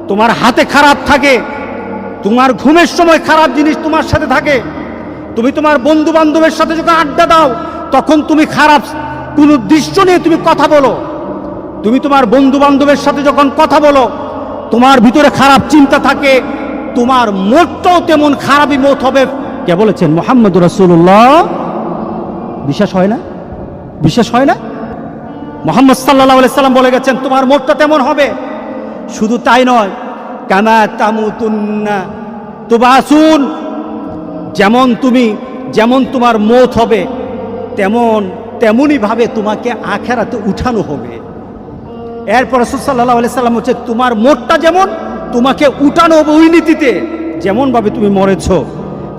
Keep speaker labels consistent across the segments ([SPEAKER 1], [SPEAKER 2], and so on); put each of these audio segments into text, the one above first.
[SPEAKER 1] তোমার হাতে খারাপ থাকে, তোমার ঘুমের সময় খারাপ জিনিস তোমার সাথে থাকে, তুমি তোমার বন্ধু বান্ধবের সাথে যখন আড্ডা দাও তখন তুমি খারাপ কোনো দৃশ্য নিয়ে তুমি কথা বলো, তুমি তোমার বন্ধু বান্ধবের সাথে যখন কথা বলো তোমার ভিতরে খারাপ চিন্তা থাকে, তোমার মতটাও তেমন খারাপই মত হবে। কে বলেছেন? মুহাম্মদ রাসূলুল্লাহ। বিশ্বাস হয় না? বিশ্বাস হয় না? মুহাম্মদ সাল্লাল্লাহু আলাইহি সাল্লাম বলে গেছেন তোমার মতটা তেমন হবে। শুধু তাই নয়, কামা তামুতুন্না তুবাসুন, যেমন তোমার মত হবে তেমনই ভাবে তোমাকে আখিরাতে উঠানো হবে। এরপর রাসূল সাল্লাল্লাহু আলাইহি সাল্লাম হচ্ছে তোমার মতটা যেমন তোমাকে উঠানো হবে ওই নীতিতে, যেমন ভাবে তুমি মরেছ।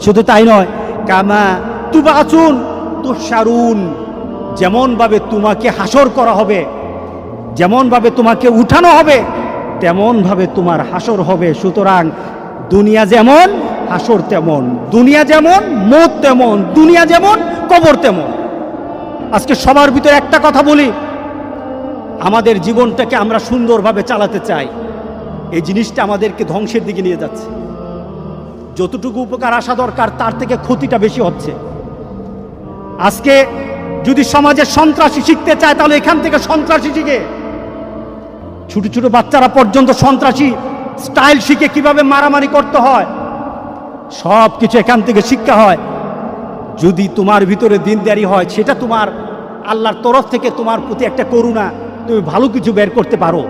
[SPEAKER 1] শুধু তাই নয়, কামা তুবাসুন তুশারুন, যেমন ভাবে তোমাকে হাসর করা হবে, যেমন ভাবে তোমাকে উঠানো হবে তেমন ভাবে তোমার হাসর হবে। সুতরাং দুনিয়া যেমন হাসর তেমন, দুনিয়া যেমন মত তেমন, দুনিয়া যেমন কবর তেমন। আজকে সবার ভিতরে একটা কথা বলি, আমাদের জীবনটাকে আমরা সুন্দরভাবে চালাতে চাই, এই জিনিসটা আমাদেরকে ধ্বংসের দিকে নিয়ে যাচ্ছে। যতটুকু উপকার আসা দরকার তার থেকে ক্ষতিটা বেশি হচ্ছে। আজকে যদি সমাজে সন্ত্রাসী শিখতে চায় তাহলে এখান থেকে সন্ত্রাসী শিখে, ছোট ছোট বাচ্চারা পর্যন্ত সন্ত্রাসী স্টাইল শিখে কিভাবে মারামারি করতে হয়, সব কিছু এখান থেকে শিক্ষা হয়। যদি তোমার ভিতরে দিনদারি হয়, সেটা তোমার আল্লাহর তরফ থেকে তোমার প্রতি একটা করুণা, তুমি ভালো কিছু বের করতে পারো,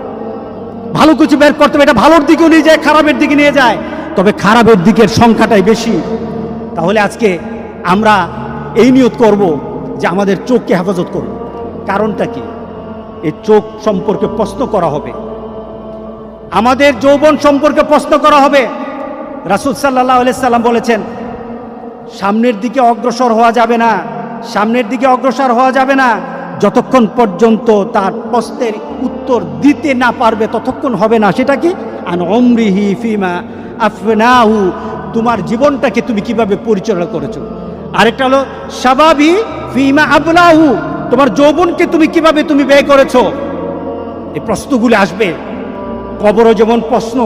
[SPEAKER 1] ভালো কিছু বের করতে পারো। এটা ভালোর দিকেও নিয়ে যায়, খারাপের দিকে নিয়ে যায়, তবে খারাপের দিকের সংখ্যাটাই বেশি। তাহলে আজকে আমরা এই নিয়ত করব যে আমাদের চোখকে হেফাজত করব। কারণটা কি? এই চোখ সম্পর্কে প্রশ্ন করা হবে, আমাদের যৌবন সম্পর্কে প্রশ্ন করা হবে। রাসূল সাল্লাল্লাহু আলাইহি সাল্লাম বলেছেন সামনের দিকে অগ্রসর হওয়া যাবে না, সামনের দিকে অগ্রসর হওয়া যাবে না যতক্ষণ পর্যন্ত তার প্রশ্নের উত্তর দিতে না পারবে, ততক্ষণ হবে না। সেটা কি? আন উমরিহি ফিমা আফনাহু, তোমার জীবনটাকে তুমি কিভাবে পরিচালনা করেছো। আরেকটা হলো শাবাবি ফিমা আবলাহু, তোমার যৌবনকে তুমি কিভাবে তুমি ব্যয় করেছো। এই প্রশ্নগুলো আসবে। কবরও যেমন প্রশ্ন,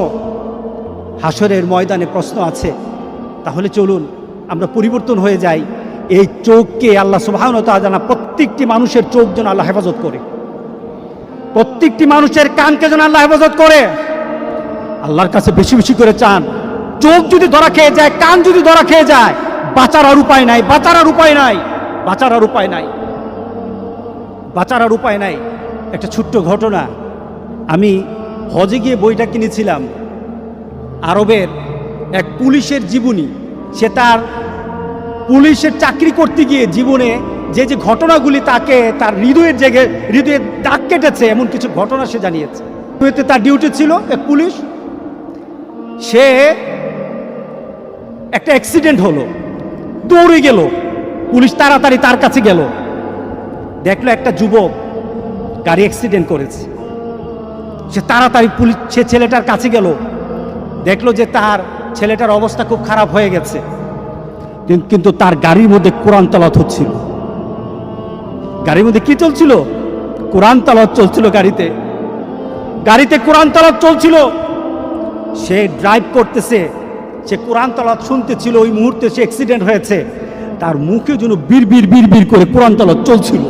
[SPEAKER 1] হাসরের ময়দানে প্রশ্ন আছে। তাহলে চলুন আমরা পরিবর্তন হয়ে যাই। এই চোখকে আল্লাহ সুবহানাহু ওয়া তাআলা, প্রত্যেকটি মানুষের চোখ যেন আল্লাহ হেফাজত করে, প্রত্যেকটি মানুষের কানকে যেন আল্লাহ হেফাজত করে। আল্লাহর কাছে বেশি বেশি করে চান। চোখ যদি ধরা খেয়ে যায়, কান যদি ধরা খেয়ে যায়, বাঁচার আর উপায় নাই, বাঁচার আর উপায় নাই, বাঁচার আর উপায় নাই, বাঁচার আর উপায় নাই। একটা ছোট্ট ঘটনা, আমি হজে গিয়ে বইটা কিনেছিলাম, আরবের এক পুলিশের জীবনী। সে তার পুলিশের চাকরি করতে গিয়ে জীবনে যে যে ঘটনাগুলি তাকে তার হৃদয়ে দাগ কেটেছে, এমন কিছু ঘটনা সে জানিয়েছে। তার ডিউটি ছিল এক পুলিশ, সে একটা অ্যাক্সিডেন্ট হলো, দৌড়ে গেল, পুলিশ তাড়াতাড়ি তার কাছে গেল, দেখলো একটা যুবক গাড়ি অ্যাক্সিডেন্ট করেছে। সে তাড়াতাড়ি সে ছেলেটার কাছে গেল, দেখলো যে তার ছেলেটার অবস্থা খুব খারাপ হয়ে গেছে, কিন্তু তার গাড়ির মধ্যে কোরআন তেলাওয়াত হচ্ছিল। গাড়ির মধ্যে কি চলছিল? কোরআন তেলাওয়াত চলছিল। গাড়িতে কোরআন তেলাওয়াত চলছিল। সে ড্রাইভ করতেছে, সে কোরআন তেলাওয়াত শুনতেছিল। ওই মুহূর্তে সে অ্যাক্সিডেন্ট হয়েছে, তার মুখে যেন বিড়বিড় বিড়বিড় করে কোরআন তেলাওয়াত চলছিল।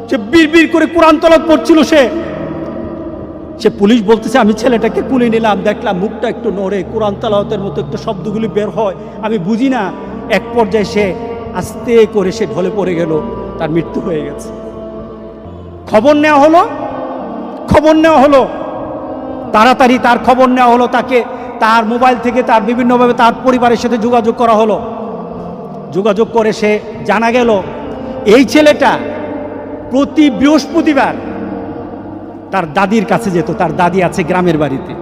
[SPEAKER 1] সে বিড়বিড় করে কোরআন তেলাওয়াত পড়ছিল। সে পুলিশ বলতেছে আমি ছেলেটাকে কুলে নিলাম, দেখলাম মুখটা একটু নড়ে, কোরআন তেলাওয়াতের মতো একটু শব্দগুলি বের হয়, আমি বুঝি না। এক পর্যায়ে সে আস্তে করে সে ঢলে পড়ে গেল, তার মৃত্যু হয়ে গেছে। খবর নেওয়া হলো, তাড়াতাড়ি তার খবর নেওয়া হলো, তাকে তার মোবাইল থেকে তার বিভিন্নভাবে তার পরিবারের সাথে যোগাযোগ করা হলো। যোগাযোগ করে সে জানা গেল এই ছেলেটা প্রতি বৃহস্পতিবার তার দাদির কাছে যেত। তার দাদি আছে গ্রামের বাড়িতে,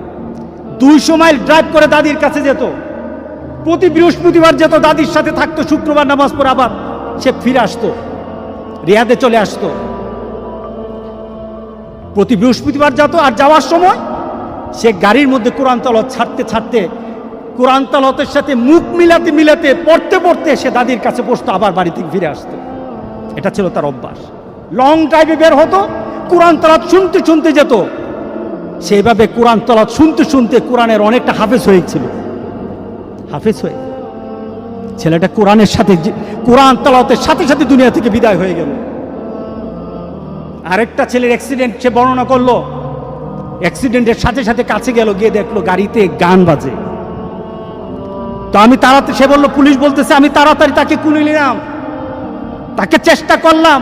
[SPEAKER 1] 200 মাইল ড্রাইভ করে দাদির কাছে যেত। প্রতি বৃহস্পতিবার যেত, দাদির সাথে থাকতো, শুক্রবার নামাজ পড়ে আবার সে ফিরে আসতো, রিয়াদে চলে আসতো। প্রতি বৃহস্পতিবার যেত, আর যাওয়ার সময় সে গাড়ির মধ্যে কোরআন তেলাওয়াত ছাড়তে কোরআন তেলাওয়াতের সাথে মুখ মিলাতে পড়তে সে দাদির কাছে বসতো, আবার বাড়ি থেকে ফিরে আসতো। এটা ছিল তার অভ্যাস। লং ড্রাইভে বের হতো, কোরআন তেলাওয়াত শুনতে শুনতে যেত, সেইভাবে কোরআন তেলাওয়াত শুনতে শুনতে কোরআনের অনেকটা হাফেজ হয়েছিল। হাফেজ হয়ে ছেলেটা কোরআনের সাথে, কোরআন তেলাওয়াতের সাথে সাথে দুনিয়া থেকে বিদায় হয়ে গেল। আরেকটা ছেলের অ্যাক্সিডেন্ট সে বর্ণনা করলো, অ্যাক্সিডেন্টের সাথে সাথে কাছে গেল, গিয়ে দেখলো গাড়িতে গান বাজে। তো আমি তাড়াতাড়ি, সে বললো পুলিশ বলতেছে, আমি তাড়াতাড়ি তাকে কুলে নিলাম, তাকে চেষ্টা করলাম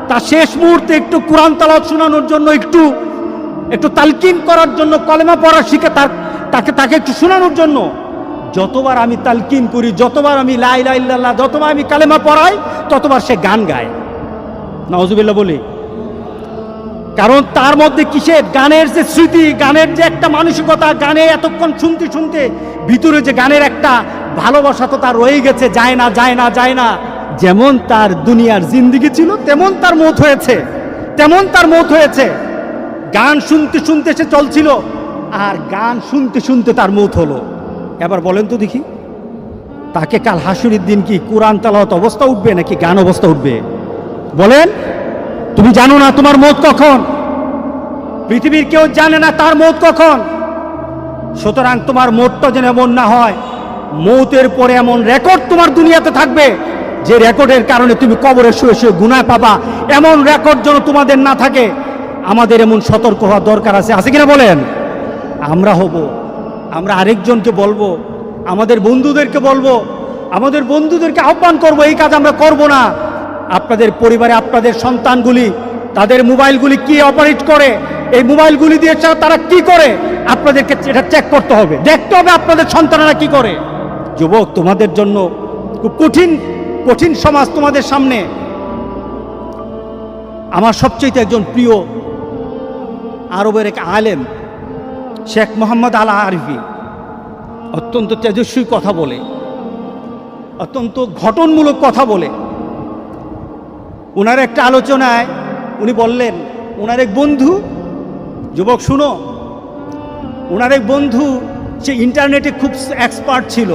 [SPEAKER 1] তার শেষ মুহূর্তে একটু কোরআন তেলাওয়াত শোনানোর জন্য, একটু তালকিন করার জন্য, কলেমা পড়া শিখে তাকে একটু শোনানোর জন্য। যতবার আমি তালকিন করি, যতবার আমি লা ইলাহা ইল্লাল্লাহ, যতবার আমি কালেমা পড়াই, ততবার সে গান গায়। নাউজুবিল্লাহ বলি। কারণ তার মধ্যে কিসের, গানের যে স্মৃতি, গানের যে একটা মানসিকতা, গানে এতক্ষণ শুনতে শুনতে ভিতরে যে গানের একটা ভালোবাসা তো তার রয়ে গেছে, যায় না যায় না যায় না। যেমন তার দুনিয়ার জিন্দেগি ছিল তেমন তার মৌত হয়েছে, তেমন তার মৌত হয়েছে। গান শুনতে শুনতে সে চলছিল, আর গান শুনতে শুনতে তার মৌত হলো। এবার বলেন তো দেখি, তাকে কাল হাসুরের দিন কি কোরআন তেলাওয়াত অবস্থা উঠবে নাকি গান অবস্থা উঠবে? বলেন। তুমি জানো না তোমার মৌত কখন, পৃথিবীর কেউ জানে না তার মৌত কখন। সুতরাং তোমার মৌতটা যেন এমন না হয়, মৌতের পরে এমন রেকর্ড তোমার দুনিয়াতে থাকবে যে রেকর্ডের কারণে তুমি কবরে শুয়ে শুয়ে গুনাহ পাবা। এমন রেকর্ড যেন তোমাদের না থাকে। আমাদের এমন সতর্ক হওয়া দরকার আছে কিনা বলেন? আমরা হব, আমরা আরেকজনকে বলবো, আমাদের বন্ধুদেরকে বলবো, আমাদের বন্ধুদেরকে আহ্বান করব, এই কাজ আমরা করব না। আপনাদের পরিবারে আপনাদের সন্তানগুলি তাদের মোবাইলগুলি কি অপারেট করে, এই মোবাইলগুলি দিয়ে তারা কি করে, আপনাদেরকে এটা চেক করতে হবে, দেখতে হবে আপনাদের সন্তানেরা কি করে। যুবক, তোমাদের জন্য খুব কঠিন কঠিন সমাজ তোমাদের সামনে। আমার সবচেয়ে একজন প্রিয় আরবের এক আলেম শেখ মোহাম্মদ আল আরিফি অত্যন্ত তেজস্বী কথা বলে, অত্যন্ত ঘটনমূলক কথা বলে। ওনার একটা আলোচনায় উনি বললেন, ওনার এক বন্ধু, যুবক শুনো, ওনার এক বন্ধু সে ইন্টারনেটে খুব এক্সপার্ট ছিল।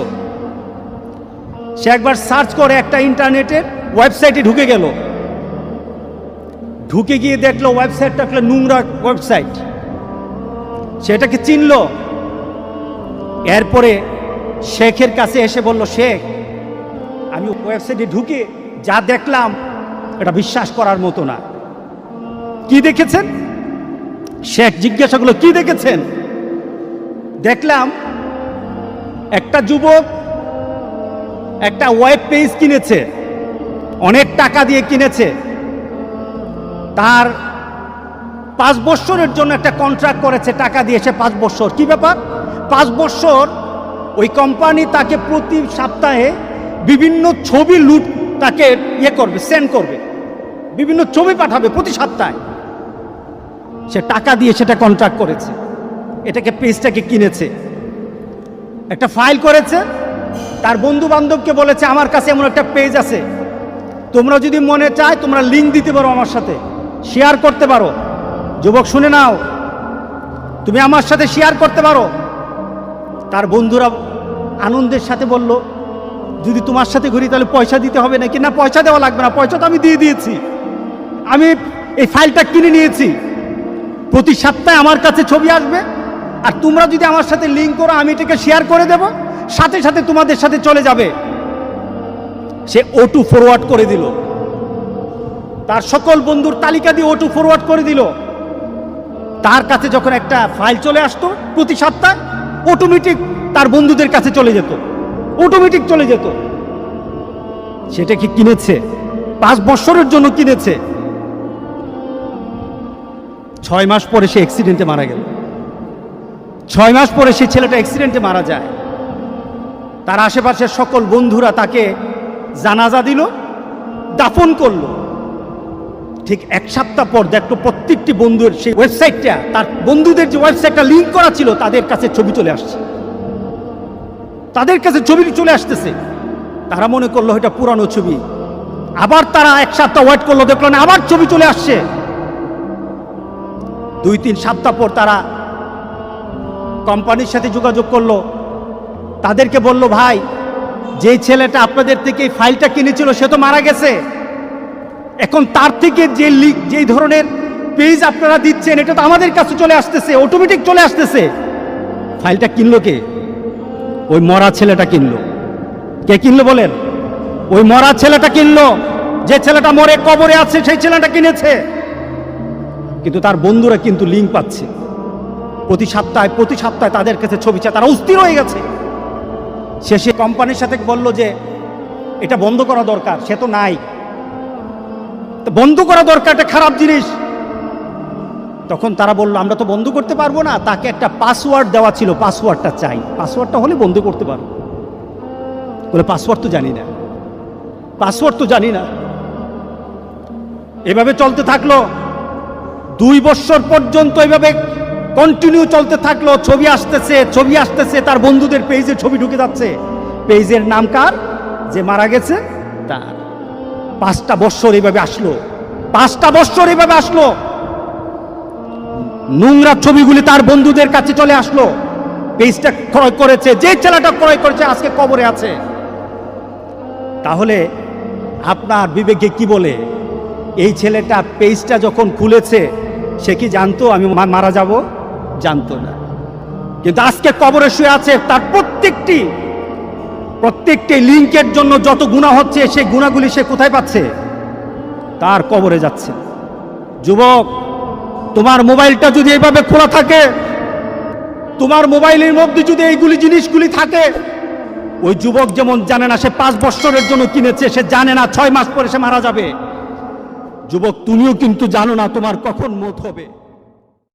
[SPEAKER 1] সে একবার সার্চ করে একটা ইন্টারনেটের ওয়েবসাইটে ঢুকে গেল, ঢুকে গিয়ে দেখলো ওয়েবসাইটটা একটা নোংরা ওয়েবসাইট, সেটাকে চিনল। এরপরে শেখের কাছে এসে বলল, শেখ, আমি ওয়েবসাইটে ঢুকে যা দেখলাম এটা বিশ্বাস করার মতো না। কি দেখেছেন? শেখ জিজ্ঞাসা করলো, কি দেখেছেন? দেখলাম একটা যুবক একটা ওয়েব পেজ কিনেছে, অনেক টাকা দিয়ে কিনেছে, তার 5 বছরের জন্য একটা কন্ট্রাক্ট করেছে, টাকা দিয়েছে 5 বছর। কি ব্যাপার? 5 বছর ওই কোম্পানি তাকে প্রতি সপ্তাহে বিভিন্ন ছবি তাকে করবে, সেন্ড করবে, বিভিন্ন ছবি পাঠাবে প্রতি সপ্তাহে। সে টাকা দিয়ে সেটা কন্ট্রাক্ট করেছে, এটাকে পেজটাকে কিনেছে, একটা ফাইল করেছে, তার বন্ধু বান্ধবকে বলেছে আমার কাছে এমন একটা পেজ আছে, তোমরা যদি মনে চায় তোমরা লিঙ্ক দিতে পারো, আমার সাথে শেয়ার করতে পারো। যুবক শুনে নাও, তুমি আমার সাথে শেয়ার করতে পারো। তার বন্ধুরা আনন্দের সাথে বলল, যদি তোমার সাথে ঘুরি তাহলে পয়সা দিতে হবে নাকি? না, পয়সা দেওয়া লাগবে না, পয়সা তো আমি দিয়ে দিয়েছি, আমি এই ফাইলটা কিনে নিয়েছি, প্রতি সপ্তাহে আমার কাছে ছবি আসবে, আর তোমরা যদি আমার সাথে লিঙ্ক করো আমি এটাকে শেয়ার করে দেব, সাথে সাথে তোমাদের সাথে চলে যাবে। সে O2 ফরওয়ার্ড করে দিল, তার সকল বন্ধুর তালিকা দিয়ে O2 ফরওয়ার্ড করে দিল। তার কাছে যখন একটা ফাইল চলে আসতো প্রতি সপ্তাহে, অটোমেটিক তার বন্ধুদের কাছে চলে যেত, অটোমেটিক চলে যেত। সেটা কি কিনেছে, 5 বছরের জন্য কিনেছে। 6 মাস পরে সে অ্যাক্সিডেন্টে মারা গেল। 6 মাস পরে সে ছেলেটা অ্যাক্সিডেন্টে মারা যায়। তার আশেপাশের সকল বন্ধুরা তাকে জানাজা দিল, দাফন করলো। ঠিক 1 সপ্তাহ পর দেখলো প্রত্যেকটি বন্ধুর সেই ওয়েবসাইটটা, তার বন্ধুদের যে ওয়েবসাইটটা লিঙ্ক করা ছিল, তাদের কাছে ছবি চলে আসছে, তাদের কাছে ছবি চলে আসতেছে। তারা মনে করলো এটা পুরানো ছবি। আবার তারা 1 সপ্তাহ ওয়েট করলো, দেখলো না, আবার ছবি চলে আসছে। 2-3 সপ্তাহ পর তারা কোম্পানির সাথে যোগাযোগ করলো, তাদেরকে বলল, ভাই, যেই ছেলেটা আপনাদের থেকে এই ফাইলটা কিনেছিল সে তো মারা গেছে, এখন তার থেকে যেই ধরনের পেজ আপনারা দিচ্ছেন, এটা তো আমাদের কাছে চলে আসতেছে, অটোমেটিক চলে আসতেছে। ফাইলটা কিনলো কে? ওই মরা ছেলেটা কিনলো। কে কিনলো বলেন? ওই মরা ছেলেটা কিনলো। যে ছেলেটা মরে কবরে আছে সেই ছেলেটা কিনেছে। কিন্তু তার বন্ধুরা কিন্তু লিঙ্ক পাচ্ছে, প্রতি সপ্তাহে তাদের কাছে ছবি চায়, তারা অস্থির হয়ে গেছে। শেষে কোম্পানির সাথে বলল যে এটা বন্ধ করা দরকার, সে তো নাই, তো বন্ধ করা দরকার, এটা খারাপ জিনিস। তখন তারা বলল আমরা তো বন্ধ করতে পারবো না, তাকে একটা পাসওয়ার্ড দেওয়া ছিল, পাসওয়ার্ডটা চাই, পাসওয়ার্ডটা হলে বন্ধ করতে পারবো। বলে পাসওয়ার্ড তো জানি না, পাসওয়ার্ড তো জানি না। এভাবে চলতে থাকলো 2 বছর পর্যন্ত, এভাবে কন্টিনিউ চলতে থাকলো। ছবি আসতেছে, তার বন্ধুদের পেজে ছবি ঢুকে যাচ্ছে। পেজের নাম কার? যে মারা গেছে তার। 5টা বছর এইভাবে আসলো, 5টা বছর এইভাবে আসলো। নোংরা ছবিগুলি তার বন্ধুদের কাছে চলে আসলো। পেজটা ক্রয় করেছে, যে ছেলেটা ক্রয় করেছে আজকে কবরে আছে। তাহলে আপনার বিবেকে কি বলে? এই ছেলেটা পেজটা যখন খুলেছে সে কি জানতো আমি মারা যাব? জানতো না। কিন্তু আজকে কবরে শুয়ে আছে, তার প্রত্যেকটি লিঙ্কের জন্য যত গুনাহ হচ্ছে সেই গুনাহগুলি সে কোথায় পাচ্ছে? তার কবরে যাচ্ছে। যুবক, তোমার মোবাইলটা যদি এইভাবে খোলা থাকে, তোমার মোবাইলের মধ্যে যদি এইগুলি জিনিসগুলি থাকে, ওই যুবক যেমন জানে না সে 5 বছরের জন্য কিনেছে, সে জানে না 6 মাস পরে সে মারা যাবে। যুবক, তুমিও কিন্তু জানো না তোমার কখন মৌত হবে।